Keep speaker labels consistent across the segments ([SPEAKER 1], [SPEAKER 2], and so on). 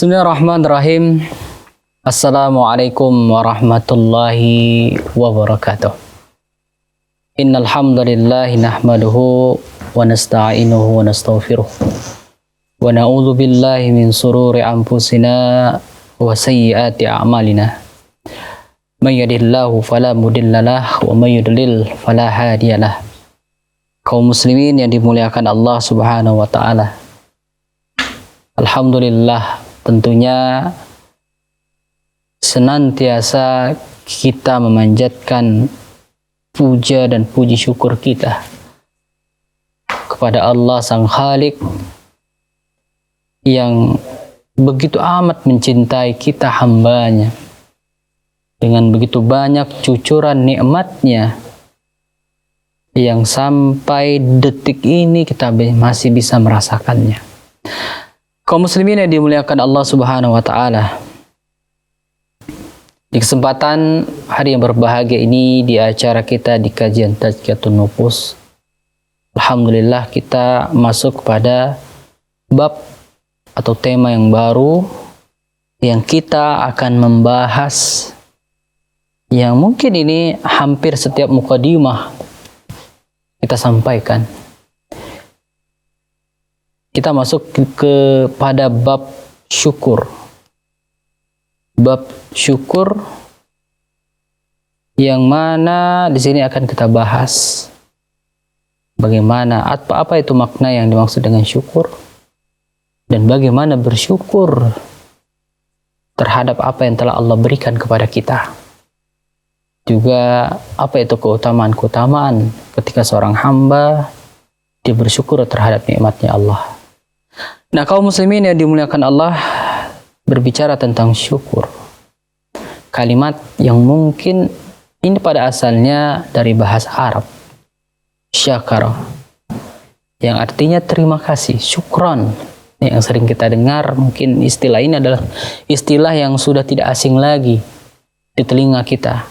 [SPEAKER 1] Bismillahirrahmanirrahim. Assalamualaikum warahmatullahi wabarakatuh. Innal hamdalillah nahmaduhu wa nasta'inuhu wa nastaghfiruh. Wa na'udzu billahi min sururi anfusina wa sayyiati a'malina. May yahdihillahu fala mudhillalah wa may yudlil fala hadiyalah. Kaum muslimin yang dimuliakan Allah Subhanahu wa taala. Alhamdulillah, tentunya senantiasa kita memanjatkan puja dan puji syukur kita kepada Allah Sang Khalik yang begitu amat mencintai kita hambanya dengan begitu banyak cucuran nikmatnya yang sampai detik ini kita masih bisa merasakannya. Kaum muslimin yang dimuliakan Allah Subhanahu wa taala. Di kesempatan hari yang berbahagia ini, di acara kita di kajian Tazkiyatun Nufus, alhamdulillah kita masuk kepada bab atau tema yang baru yang kita akan membahas, yang mungkin ini hampir setiap mukadimah kita sampaikan. Kita masuk kepada bab syukur. Bab syukur yang mana di sini akan kita bahas bagaimana apa itu makna yang dimaksud dengan syukur dan bagaimana bersyukur terhadap apa yang telah Allah berikan kepada kita. Juga apa itu keutamaan-keutamaan ketika seorang hamba dia bersyukur terhadap nikmatnya Allah. Nah, kaum muslimin yang dimuliakan Allah, berbicara tentang syukur, kalimat yang mungkin ini pada asalnya dari bahasa Arab, syakara, yang artinya terima kasih, syukron, yang sering kita dengar. Mungkin istilah ini adalah istilah yang sudah tidak asing lagi di telinga kita.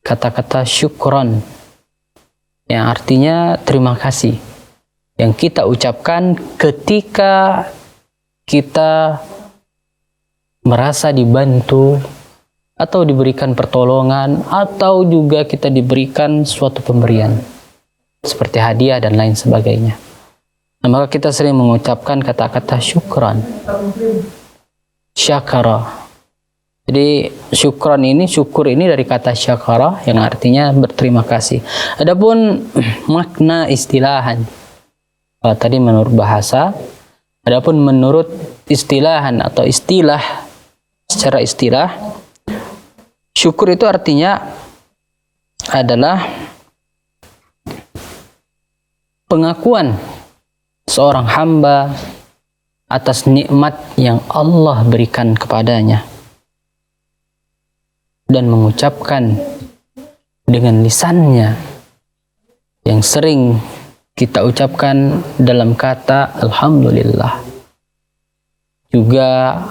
[SPEAKER 1] Kata-kata syukron yang artinya terima kasih, yang kita ucapkan ketika kita merasa dibantu atau diberikan pertolongan atau juga kita diberikan suatu pemberian seperti hadiah dan lain sebagainya. Nah, maka kita sering mengucapkan kata-kata syukran, syakara. Jadi syukur ini dari kata syakara yang artinya berterima kasih. Adapun makna istilahan, tadi menurut bahasa, adapun menurut istilahan atau istilah, secara istilah, syukur itu artinya adalah pengakuan seorang hamba atas nikmat yang Allah berikan kepadanya dan mengucapkan dengan lisannya yang sering kita ucapkan dalam kata alhamdulillah. Juga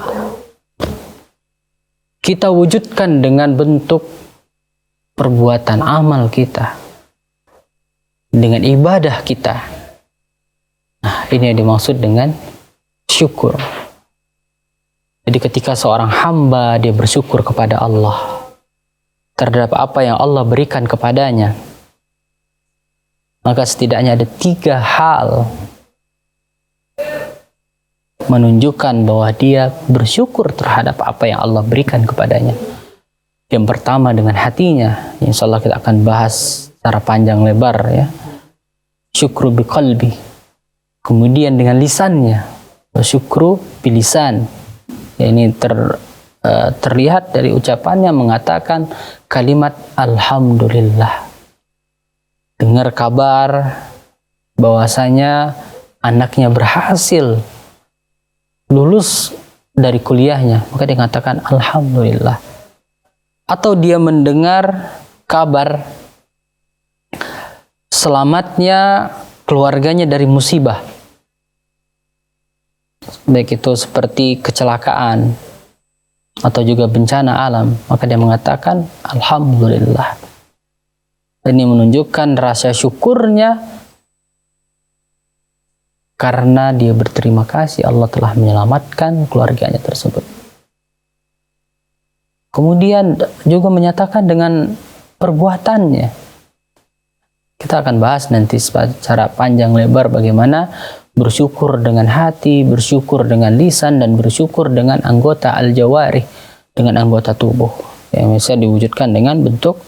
[SPEAKER 1] kita wujudkan dengan bentuk perbuatan amal kita, dengan ibadah kita. Nah, ini yang dimaksud dengan syukur. Jadi ketika seorang hamba dia bersyukur kepada Allah terhadap apa yang Allah berikan kepadanya, maka setidaknya ada 3 hal menunjukkan bahwa dia bersyukur terhadap apa yang Allah berikan kepadanya. Yang pertama dengan hatinya, insyaallah kita akan bahas secara panjang lebar ya. Syukru biqalbi. Kemudian dengan lisannya, syukru bilisan. Ya, ini terlihat dari ucapannya mengatakan kalimat alhamdulillah. Dengar kabar bahwasanya anaknya berhasil lulus dari kuliahnya, maka dia mengatakan alhamdulillah. Atau dia mendengar kabar selamatnya keluarganya dari musibah, baik itu seperti kecelakaan atau juga bencana alam, maka dia mengatakan alhamdulillah. Ini menunjukkan rasa syukurnya karena dia berterima kasih Allah telah menyelamatkan keluarganya tersebut. Kemudian juga menyatakan dengan perbuatannya. Kita akan bahas nanti secara panjang lebar bagaimana bersyukur dengan hati, bersyukur dengan lisan, dan bersyukur dengan anggota al-jawarih, dengan anggota tubuh yang bisa diwujudkan dengan bentuk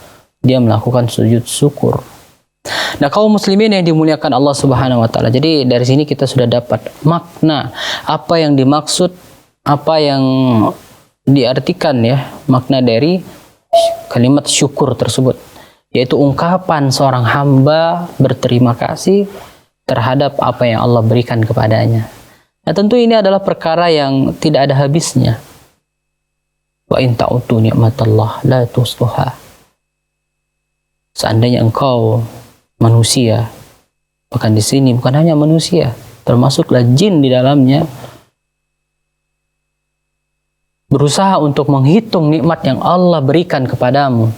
[SPEAKER 1] dia melakukan sujud syukur. Nah, kaum muslimin yang dimuliakan Allah Subhanahu wa taala. Jadi dari sini kita sudah dapat makna apa yang dimaksud, apa yang diartikan ya, makna dari kalimat syukur tersebut, yaitu ungkapan seorang hamba berterima kasih terhadap apa yang Allah berikan kepadanya. Nah, tentu ini adalah perkara yang tidak ada habisnya. Wa in ta'udu ni'matallah la tuhsuha. Seandainya engkau manusia, bahkan di sini bukan hanya manusia, termasuklah jin di dalamnya, berusaha untuk menghitung nikmat yang Allah berikan kepadamu.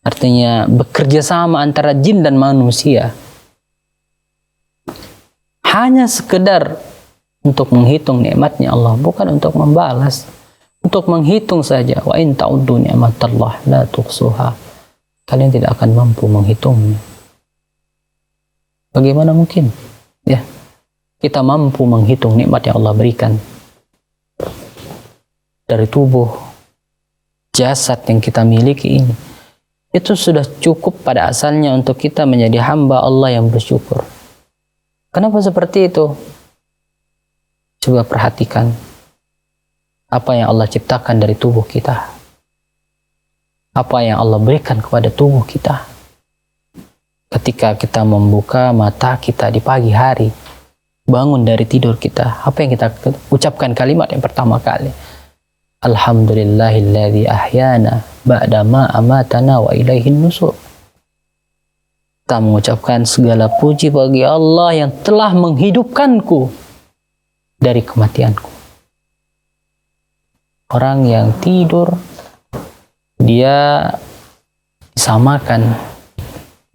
[SPEAKER 1] Artinya bekerja sama antara jin dan manusia, hanya sekedar untuk menghitung nikmatnya Allah, bukan untuk membalas, untuk menghitung saja. Wa in ta'uddu ni'matallah la tuhsuha. Kalian tidak akan mampu menghitungnya. Bagaimana mungkin ya kita mampu menghitung nikmat yang Allah berikan dari tubuh jasad yang kita miliki ini? Itu sudah cukup pada asalnya untuk kita menjadi hamba Allah yang bersyukur. Kenapa seperti itu? Coba perhatikan apa yang Allah ciptakan dari tubuh kita, apa yang Allah berikan kepada tubuh kita. Ketika kita membuka mata kita di pagi hari, bangun dari tidur kita, apa yang kita ucapkan kalimat yang pertama kali? Alhamdulillahilladzi ahyana ba'da ma amatana wa ilaihin nusur. Kita mengucapkan segala puji bagi Allah yang telah menghidupkanku dari kematianku. Orang yang tidur, dia disamakan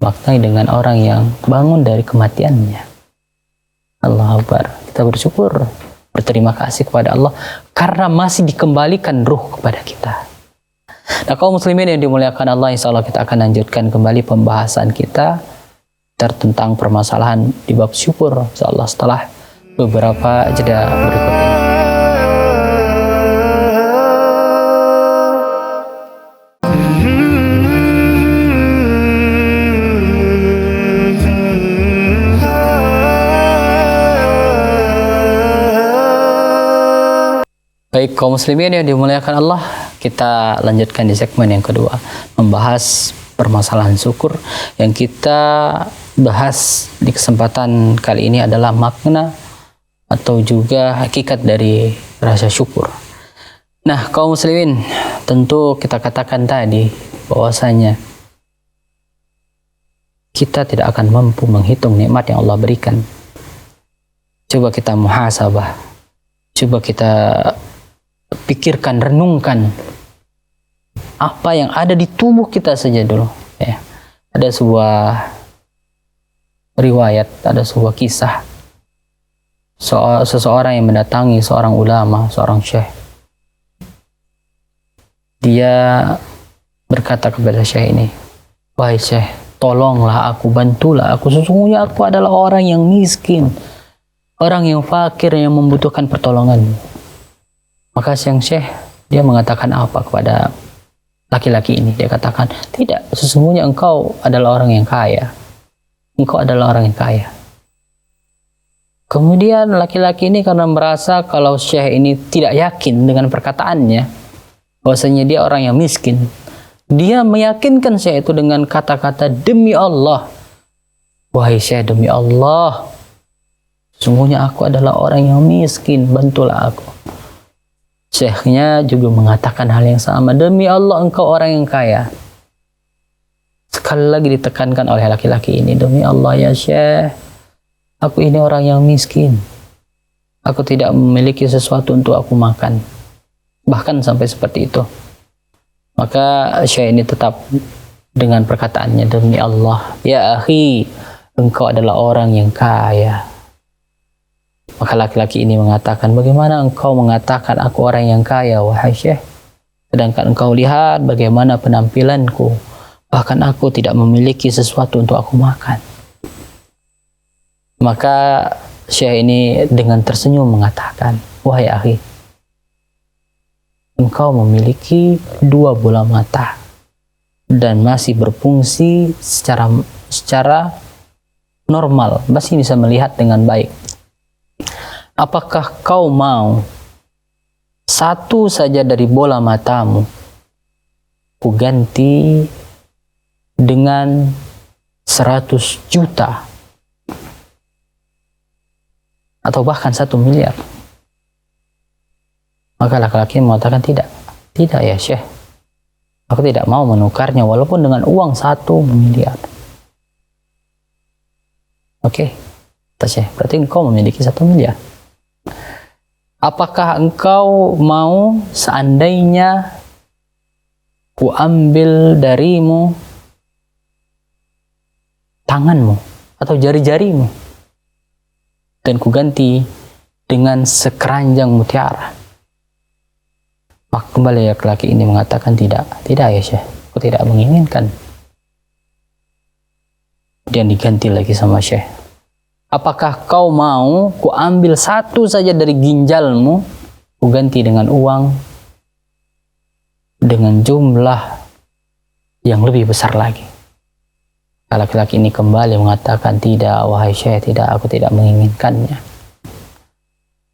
[SPEAKER 1] maknai dengan orang yang bangun dari kematiannya. Allahu Akbar. Kita bersyukur, berterima kasih kepada Allah karena masih dikembalikan ruh kepada kita. Nah, kaum muslimin yang dimuliakan Allah, insya Allah kita akan lanjutkan kembali pembahasan kita tentang permasalahan di bab syukur, insya Allah setelah beberapa jeda berikut ini. Baik, kaum muslimin yang dimuliakan Allah, kita lanjutkan di segmen yang kedua, membahas permasalahan syukur. Yang kita bahas di kesempatan kali ini adalah makna atau juga hakikat dari rasa syukur. Nah, kaum muslimin, tentu kita katakan tadi bahwasanya kita tidak akan mampu menghitung nikmat yang Allah berikan. Coba kita muhasabah, coba kita pikirkan, renungkan apa yang ada di tubuh kita saja dulu ya. Ada sebuah riwayat, ada sebuah kisah seseorang yang mendatangi seorang ulama, seorang syekh. Dia berkata kepada syekh ini, "Wahai syekh, tolonglah aku, bantulah aku, sesungguhnya aku adalah orang yang miskin, orang yang fakir yang membutuhkan pertolongan." Maka sang syekh dia mengatakan apa kepada laki-laki ini? Dia katakan, "Tidak, sesungguhnya engkau adalah orang yang kaya. Engkau adalah orang yang kaya." Kemudian laki-laki ini karena merasa kalau syekh ini tidak yakin dengan perkataannya, bahwasanya dia orang yang miskin, dia meyakinkan syekh itu dengan kata-kata, "Demi Allah, wahai syekh, demi Allah, sesungguhnya aku adalah orang yang miskin, bantulah aku." Syekhnya juga mengatakan hal yang sama, "Demi Allah, engkau orang yang kaya." Sekali lagi ditekankan oleh laki-laki ini, "Demi Allah ya syekh, aku ini orang yang miskin. Aku tidak memiliki sesuatu untuk aku makan." Bahkan sampai seperti itu. Maka syekh ini tetap dengan perkataannya, "Demi Allah, ya akhi, engkau adalah orang yang kaya." Maka laki-laki ini mengatakan, bagaimana engkau mengatakan aku orang yang kaya, wahai Syekh? Sedangkan engkau lihat bagaimana penampilanku. Bahkan aku tidak memiliki sesuatu untuk aku makan. Maka Syekh ini dengan tersenyum mengatakan, wahai akhi, engkau memiliki 2 bola mata dan masih berfungsi secara normal, masih bisa melihat dengan baik. Apakah kau mau satu saja dari bola matamu ku ganti dengan 100 juta atau bahkan 1 miliar? Maka laki-laki mengatakan, tidak ya Syekh, aku tidak mau menukarnya walaupun dengan uang 1 miliar. Oke, Syekh, berarti engkau memiliki 1 miliar. Apakah engkau mau seandainya ku ambil darimu tanganmu atau jari-jarimu dan ku ganti dengan sekeranjang mutiara? Maka kembali laki-laki ini mengatakan, tidak ya Syekh, aku tidak menginginkan. Dan diganti lagi sama Syekh, apakah kau mau ku ambil 1 saja dari ginjalmu, ku ganti dengan uang dengan jumlah yang lebih besar lagi? Laki-laki ini kembali mengatakan, tidak wahai Syekh, tidak, aku tidak menginginkannya.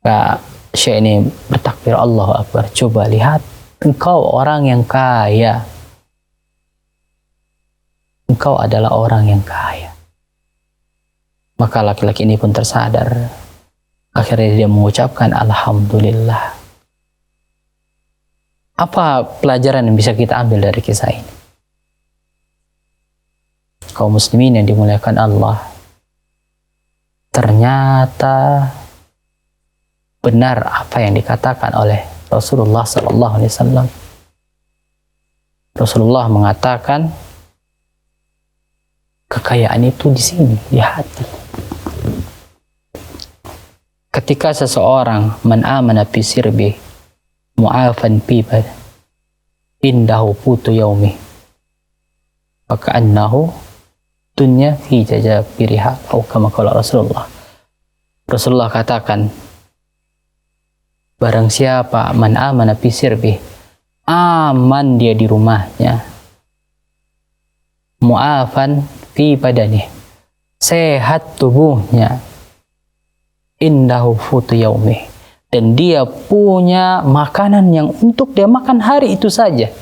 [SPEAKER 1] Maka Syekh ini bertakbir, Allahu Akbar. Coba lihat, engkau orang yang kaya, engkau adalah orang yang kaya. Maka laki-laki ini pun tersadar. Akhirnya dia mengucapkan alhamdulillah. Apa pelajaran yang bisa kita ambil dari kisah ini? Kaum muslimin yang dimuliakan Allah, ternyata benar apa yang dikatakan oleh Rasulullah SAW. Rasulullah mengatakan, kekayaan itu di sini, di hati. Ketika seseorang man amana bi sirbi mu'afan bi bad indahu putu yaumi maka annahu dunya fi jajabiriha, atau kama qala Rasulullah. Rasulullah katakan, barang siapa man amana bi sirbi, aman dia di rumahnya, mu'afan fi badani, sehat tubuhnya, indahu futu yaumi, dan dia punya makanan yang untuk dia makan hari itu saja.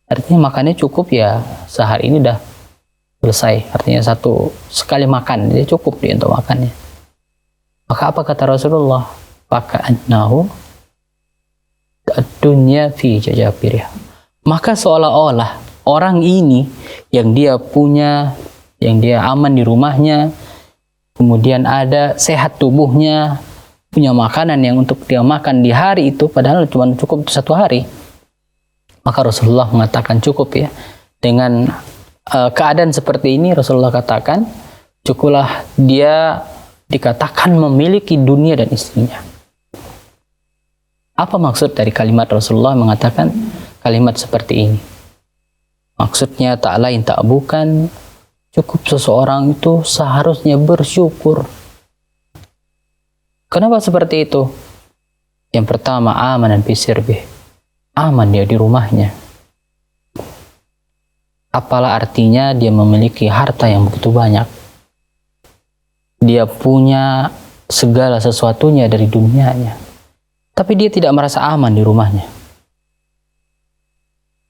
[SPEAKER 1] Artinya makannya cukup ya, sehari ini dah selesai. Artinya sekali makan dia cukup dia untuk makannya. Maka apa kata Rasulullah? Maka annahu ad-dunya fi jajabirih. Maka seolah-olah orang ini yang dia punya, yang dia aman di rumahnya, kemudian ada sehat tubuhnya, punya makanan yang untuk dia makan di hari itu, padahal cuma cukup 1 hari. Maka Rasulullah mengatakan cukup ya. Dengan keadaan seperti ini, Rasulullah katakan cukuplah dia dikatakan memiliki dunia dan istrinya. Apa maksud dari kalimat Rasulullah mengatakan kalimat seperti ini? Maksudnya tak lain tak bukan, cukup seseorang itu seharusnya bersyukur. Kenapa seperti itu? Yang pertama, amanan bisirbi, aman dia di rumahnya. Apalah artinya dia memiliki harta yang begitu banyak, dia punya segala sesuatunya dari dunianya, tapi dia tidak merasa aman di rumahnya.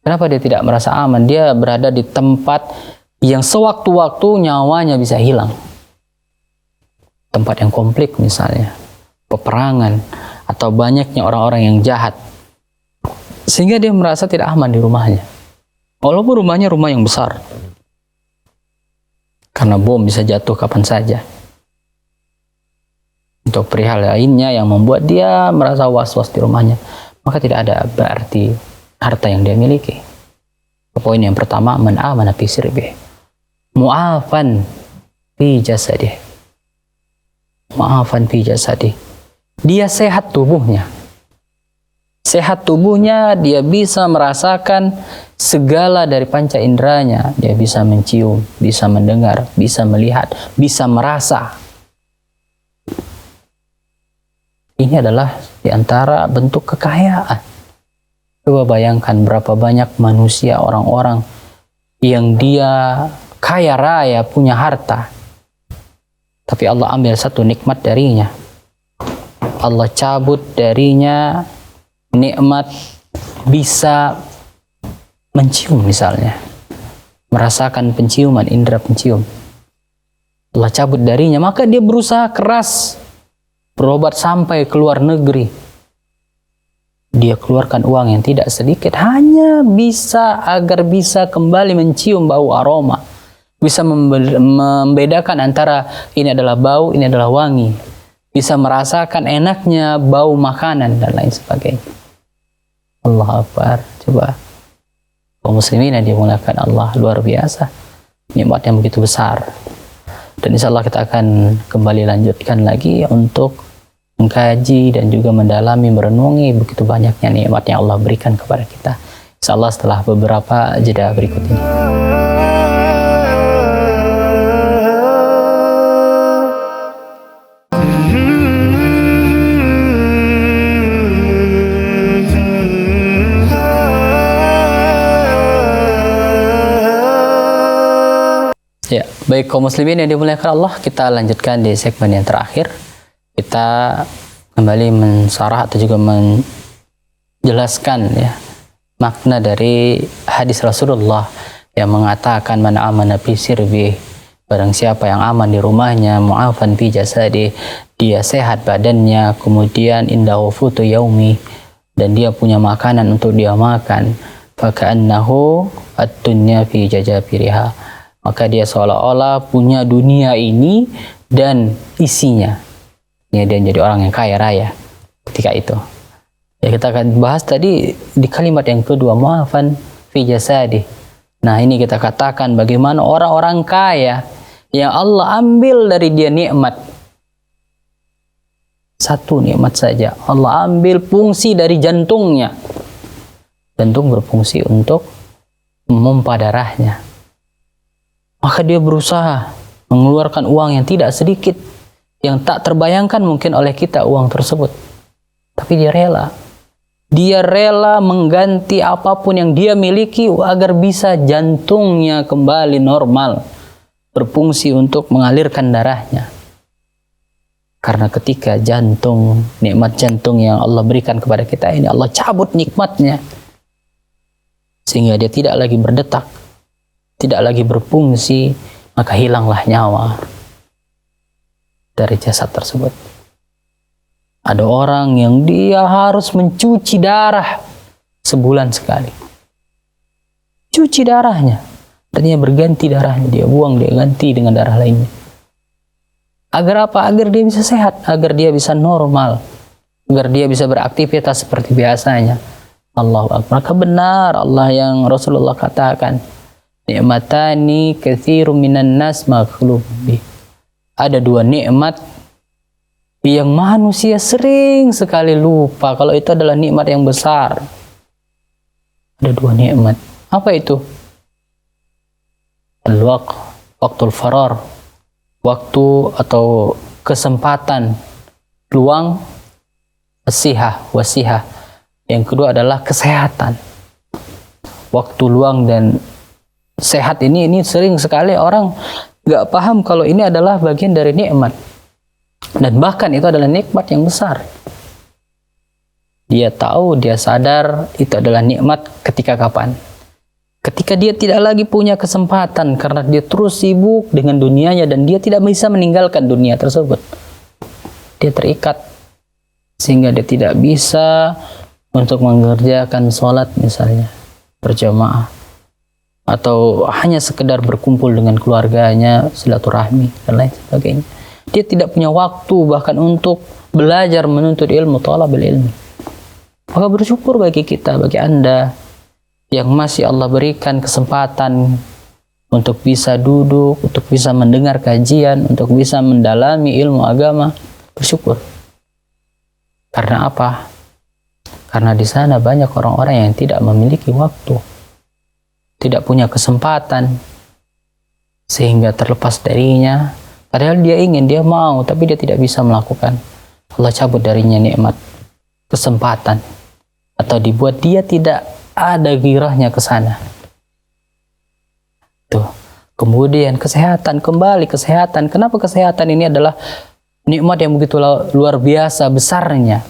[SPEAKER 1] Kenapa dia tidak merasa aman? Dia berada di tempat yang sewaktu-waktu nyawanya bisa hilang. Tempat yang konflik misalnya, peperangan, atau banyaknya orang-orang yang jahat. Sehingga dia merasa tidak aman di rumahnya. Walaupun rumahnya rumah yang besar. Karena bom bisa jatuh kapan saja. Untuk perihal lainnya yang membuat dia merasa was-was di rumahnya, maka tidak ada berarti harta yang dia miliki. Poin yang pertama, man amana fi sirbi mu'afan fi jasadih. mu'afan fi jasadi. Dia sehat tubuhnya. Sehat tubuhnya, dia bisa merasakan segala dari panca inderanya. Dia bisa mencium, bisa mendengar, bisa melihat, bisa merasa. Ini adalah diantara bentuk kekayaan. Coba bayangkan berapa banyak manusia, orang-orang yang dia kaya raya, punya harta, tapi Allah ambil satu nikmat darinya. Allah cabut darinya nikmat bisa mencium misalnya, merasakan penciuman, indera pencium. Allah cabut darinya, maka dia berusaha keras berobat sampai ke luar negeri. Dia keluarkan uang yang tidak sedikit hanya bisa agar bisa kembali mencium bau aroma, bisa membedakan antara ini adalah bau, ini adalah wangi, bisa merasakan enaknya bau makanan dan lain sebagainya. Allah Akbar. Coba kaum muslimin yang dimuliakan Allah, luar biasa nikmat yang begitu besar. Dan insya Allah kita akan kembali lanjutkan lagi untuk mengkaji dan juga mendalami, merenungi begitu banyaknya nikmat yang Allah berikan kepada kita. Insya Allah setelah beberapa jeda berikut ini. Ya, baik kaum muslimin yang dimuliakan Allah, kita lanjutkan di segmen yang terakhir. Kita kembali mensarah atau juga menjelaskan ya makna dari hadis Rasulullah yang mengatakan man amana fi sirbi, barang siapa yang aman di rumahnya, mu'afan fi jasadi, dia sehat badannya, kemudian indahu futu yaumi, dan dia punya makanan untuk dia makan, faka'annahu ad-dunya fi jajabiriha, maka dia seolah-olah punya dunia ini dan isinya. Ya, dia jadi orang yang kaya raya ketika itu. Ya, kita akan bahas tadi di kalimat yang kedua, mu'afan fi jasadi. Nah, ini kita katakan bagaimana orang-orang kaya yang Allah ambil dari dia nikmat. Satu nikmat saja. Allah ambil fungsi dari jantungnya. Jantung berfungsi untuk memompa darahnya. Maka dia berusaha mengeluarkan uang yang tidak sedikit, yang tak terbayangkan mungkin oleh kita uang tersebut. Tapi dia rela. Dia rela mengganti apapun yang dia miliki agar bisa jantungnya kembali normal, berfungsi untuk mengalirkan darahnya. Karena ketika jantung, nikmat jantung yang Allah berikan kepada kita ini, Allah cabut nikmatnya, sehingga dia tidak lagi berdetak, tidak lagi berfungsi, maka hilanglah nyawa dari jasad tersebut. Ada orang yang dia harus mencuci darah sebulan sekali. Cuci darahnya. Tadinya berganti darahnya, dia buang, dia ganti dengan darah lainnya. Agar apa? Agar dia bisa sehat, agar dia bisa normal, agar dia bisa beraktivitas seperti biasanya. Allahu Akbar. Maka benar Allah yang Rasulullah katakan, ni'matani katsirun minan nas maghlub bi. Ada dua nikmat yang manusia sering sekali lupa kalau itu adalah nikmat yang besar. Ada dua nikmat. Apa itu? Al-waqt, waktul farar, waktu atau kesempatan, luang, wasihah. Yang kedua adalah kesehatan. Waktu luang dan sehat ini sering sekali orang gak paham kalau ini adalah bagian dari nikmat, dan bahkan itu adalah nikmat yang besar. Dia tahu, dia sadar itu adalah nikmat ketika kapan? Ketika dia tidak lagi punya kesempatan karena dia terus sibuk dengan dunianya dan dia tidak bisa meninggalkan dunia tersebut. Dia terikat sehingga dia tidak bisa untuk mengerjakan sholat misalnya berjamaah, atau hanya sekedar berkumpul dengan keluarganya, silaturahmi dan lain sebagainya. Dia tidak punya waktu bahkan untuk belajar menuntut ilmu, talabul ilmi. Maka bersyukur bagi kita, bagi Anda yang masih Allah berikan kesempatan untuk bisa duduk, untuk bisa mendengar kajian, untuk bisa mendalami ilmu agama, bersyukur. Karena apa? Karena di sana banyak orang-orang yang tidak memiliki waktu, tidak punya kesempatan, sehingga terlepas darinya. Padahal dia ingin, dia mau, tapi dia tidak bisa melakukan. Allah cabut darinya nikmat, kesempatan, atau dibuat dia tidak ada girahnya ke sana. Tuh. Kemudian kesehatan, kembali kesehatan. Kenapa kesehatan ini adalah nikmat yang begitu luar biasa besarnya?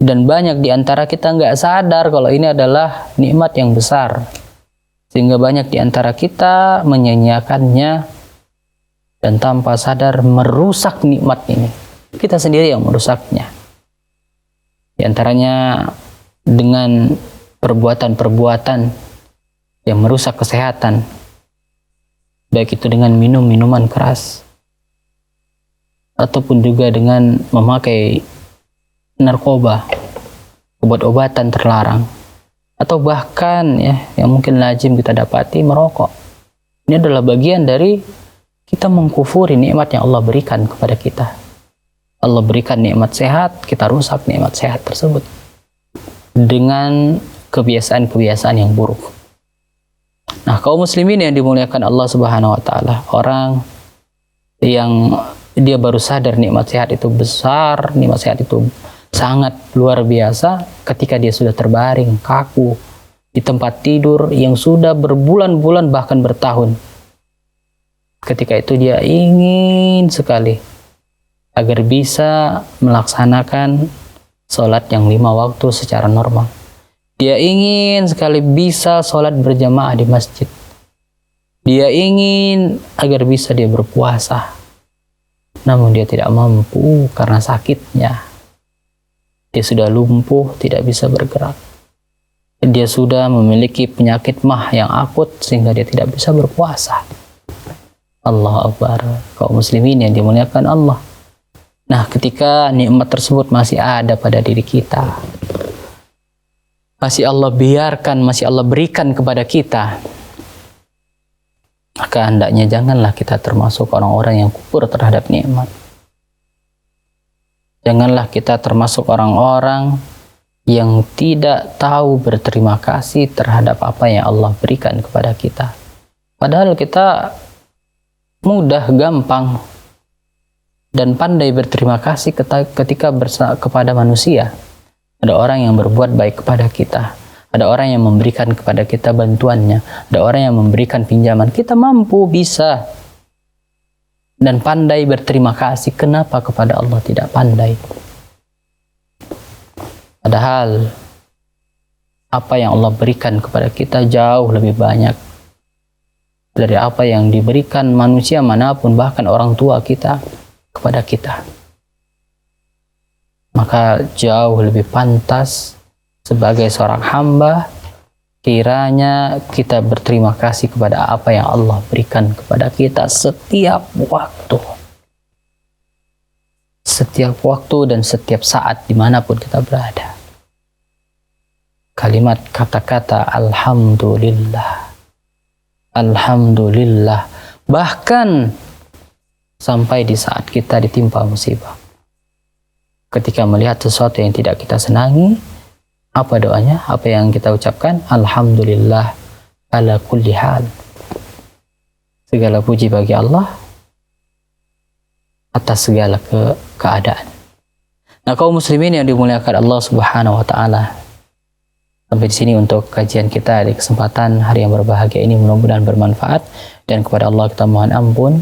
[SPEAKER 1] Dan banyak di antara kita nggak sadar kalau ini adalah nikmat yang besar. Sehingga banyak di antara kita menyanyiakannya dan tanpa sadar merusak nikmat ini. Kita sendiri yang merusaknya. Di antaranya dengan perbuatan-perbuatan yang merusak kesehatan. Baik itu dengan minum minuman keras, ataupun juga dengan memakai narkoba, obat-obatan terlarang, atau bahkan ya yang mungkin lazim kita dapati, merokok. Ini adalah bagian dari kita mengkufuri nikmat yang Allah berikan kepada kita. Allah berikan nikmat sehat, kita rusak nikmat sehat tersebut dengan kebiasaan-kebiasaan yang buruk. Nah, kaum muslimin yang dimuliakan Allah Subhanahu wa taala, orang yang dia baru sadar nikmat sehat itu besar, nikmat sehat itu sangat luar biasa ketika dia sudah terbaring kaku di tempat tidur yang sudah berbulan-bulan bahkan bertahun. Ketika itu dia ingin sekali agar bisa melaksanakan sholat yang 5 waktu secara normal. Dia ingin sekali bisa sholat berjamaah di masjid. Dia ingin agar bisa dia berpuasa. Namun dia tidak mampu karena sakitnya. Dia sudah lumpuh, tidak bisa bergerak. Dia sudah memiliki penyakit mah yang akut sehingga dia tidak bisa berpuasa. Allah Akbar, kaum muslimin yang dimuliakan Allah. Nah, ketika nikmat tersebut masih ada pada diri kita, masih Allah biarkan, masih Allah berikan kepada kita, maka hendaknya janganlah kita termasuk orang-orang yang kufur terhadap nikmat. Janganlah kita termasuk orang-orang yang tidak tahu berterima kasih terhadap apa yang Allah berikan kepada kita. Padahal kita mudah, gampang, dan pandai berterima kasih ketika kepada manusia. Ada orang yang berbuat baik kepada kita. Ada orang yang memberikan kepada kita bantuannya. Ada orang yang memberikan pinjaman. Kita mampu, bisa, dan pandai berterima kasih. Kenapa kepada Allah tidak pandai? Padahal apa yang Allah berikan kepada kita jauh lebih banyak dari apa yang diberikan manusia manapun, bahkan orang tua kita kepada kita. Maka jauh lebih pantas sebagai seorang hamba kiranya kita berterima kasih kepada apa yang Allah berikan kepada kita setiap waktu. Setiap waktu dan setiap saat dimanapun kita berada. Kalimat kata-kata Alhamdulillah. Alhamdulillah. Bahkan sampai di saat kita ditimpa musibah. Ketika melihat sesuatu yang tidak kita senangi, apa doanya? Apa yang kita ucapkan? Alhamdulillah ala kulli hal. Segala puji bagi Allah atas segala keadaan. Nah, kaum muslimin yang dimuliakan Allah Subhanahu wa taala. Sampai di sini untuk kajian kita di kesempatan hari yang berbahagia ini, mudah-mudahan bermanfaat, dan kepada Allah kita mohon ampun.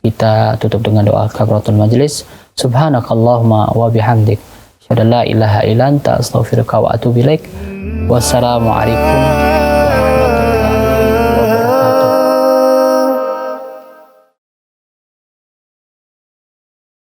[SPEAKER 1] Kita tutup dengan doa kafaratul majlis. Subhanakallahumma wa bihamdik, asyhadu an la ilaha illa anta, astaghfiruka wa atubu ilaik. Wassalamualaikum